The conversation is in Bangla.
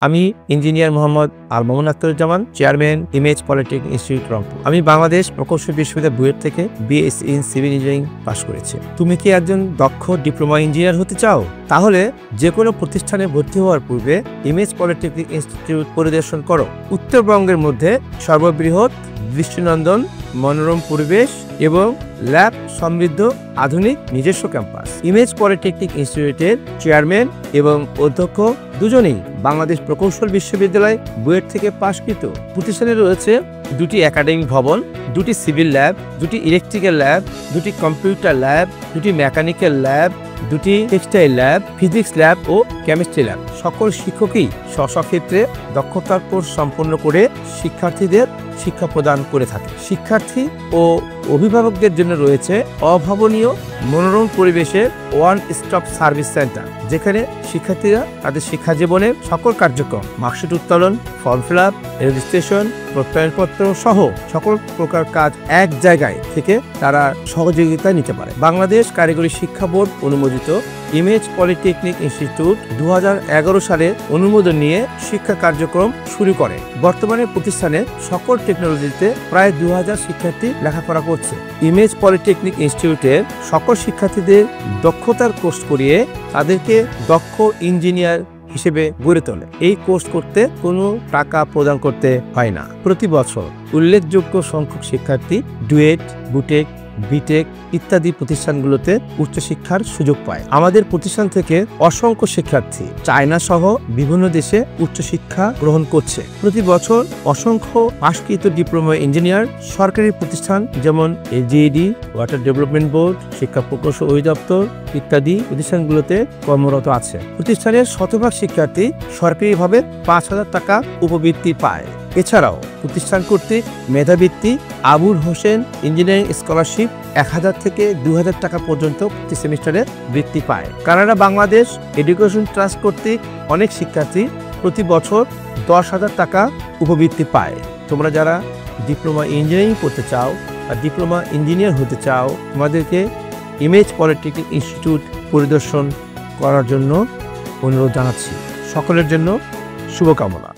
আমি engineer Mohammad Al Mamun Akhtaruzzaman, chairman, image polytechnic institute, Rangpur. আমি বাংলাদেশ প্রকৌশল বিশ্ববিদ্যালয় বুয়েট থেকে BSc in civil engineering pass করেছি। তুমি কি একজন দক্ষ ডিপ্লোমা ইঞ্জিনিয়ার হতে চাও? তাহলে যে কোনো প্রতিষ্ঠানে ভর্তি হওয়ার পূর্বে ইমেজ পলিটেকনিক ইনস্টিটিউট পরিদর্শন করো। উত্তরবঙ্গের মধ্যে সর্ববৃহৎ, দৃষ্টিনন্দন, মনোরম পরিবেশ এবং ল্যাব সমৃদ্ধ আধুনিক নিজস্ব ক্যাম্পাস। ইমেজ পলিটেকনিক ইনস্টিটিউটের চেয়ারম্যান এবং অধ্যক্ষ দুজনেই বাংলাদেশ প্রকৌশল বিশ্ববিদ্যালয় বুয়েট থেকে পাশকৃত। প্রতিষ্ঠানে রয়েছে দুটি একাডেমিক ভবন, দুটি সিভিল ল্যাব, দুটি ইলেকট্রিক্যাল ল্যাব, দুটি কম্পিউটার ল্যাব, দুটি মেকানিক্যাল ল্যাব, দুটি টেক্সটাইল ল্যাব, ফিজিক্স ল্যাব ও কেমিস্ট্রি ল্যাব। সকল শিক্ষকই স্ব ক্ষেত্রে দক্ষতার কোর্স সম্পন্ন করে শিক্ষার্থীদের শিক্ষা প্রদান করে থাকে। শিক্ষার্থী ও অভিভাবকদের জন্য রয়েছে অভাবনীয় মনোরম পরিবেশের ওয়ান স্টপ সার্ভিস সেন্টার, যেখানে শিক্ষার্থীরা তাদের শিক্ষা জীবনের সকল কার্যক্রম, মার্কশিট উত্তোলন, ফর্ম ফিল আপ, রেজিস্ট্রেশন, প্রত্যয়নপত্র সহ সকল প্রকার কাজ এক জায়গায় থেকে তারা সহযোগিতা নিতে পারে। বাংলাদেশ কারিগরি শিক্ষা বোর্ড অনুমোদিত ইমেজ পলিটেকনিক ইনস্টিটিউট 2011 সালে অনুমোদন নিয়ে শিক্ষা কার্যক্রম শুরু করে। বর্তমানে প্রতিষ্ঠানে সকল টেকনোলজিতে প্রায় 2000 শিক্ষার্থী লেখাপড়া করছে। ইমেজ পলিটেকনিক ইনস্টিটিউটের সকল শিক্ষার্থীদের দক্ষতার কোর্স করিয়ে তাদেরকে দক্ষ ইঞ্জিনিয়ার হিসেবে গড়ে তোলে। এই কোর্স করতে কোনো টাকা প্রদান করতে হয় না। প্রতি বছর উল্লেখযোগ্য সংখ্যক শিক্ষার্থী ডুয়েট, বুটেক, বিটেক ইত্যাদি প্রতিষ্ঠানগুলোতে উচ্চশিক্ষার সুযোগ পায়। আমাদের প্রতিষ্ঠান থেকে অসংখ্য শিক্ষার্থী চায়না সহ বিভিন্ন দেশে উচ্চশিক্ষা গ্রহণ করছে। প্রতি বছর অসংখ্য পাশকৃত ডিপ্লোমা ইঞ্জিনিয়ার সরকারি প্রতিষ্ঠান যেমন জিইডি, ওয়াটার ডেভেলপমেন্ট বোর্ড, শিক্ষা প্রকৌশল অধিদপ্তর ইত্যাদি প্রতিষ্ঠানগুলোতে কর্মরত আছে। প্রতিষ্ঠানের শতভাগ শিক্ষার্থী সরকারিভাবে 5000 টাকা উপবৃত্তি পায়। এছাড়াও প্রতিষ্ঠান কর্তৃক মেধাবৃত্তি, আবুল হোসেন ইঞ্জিনিয়ারিং স্কলারশিপ 1000 থেকে 2000 টাকা পর্যন্ত প্রতি সেমিস্টারে বৃত্তি পায়। কানাডা বাংলাদেশ এডুকেশন ট্রাস্ট কর্তৃক অনেক শিক্ষার্থী প্রতি বছর 10,000 টাকা উপবৃত্তি পায়। তোমরা যারা ডিপ্লোমা ইঞ্জিনিয়ারিং করতে চাও বা ডিপ্লোমা ইঞ্জিনিয়ার হতে চাও, তোমাদেরকে ইমেজ পলিটেকনিক ইনস্টিটিউট পরিদর্শন করার জন্য অনুরোধ জানাচ্ছি। সকলের জন্য শুভকামনা।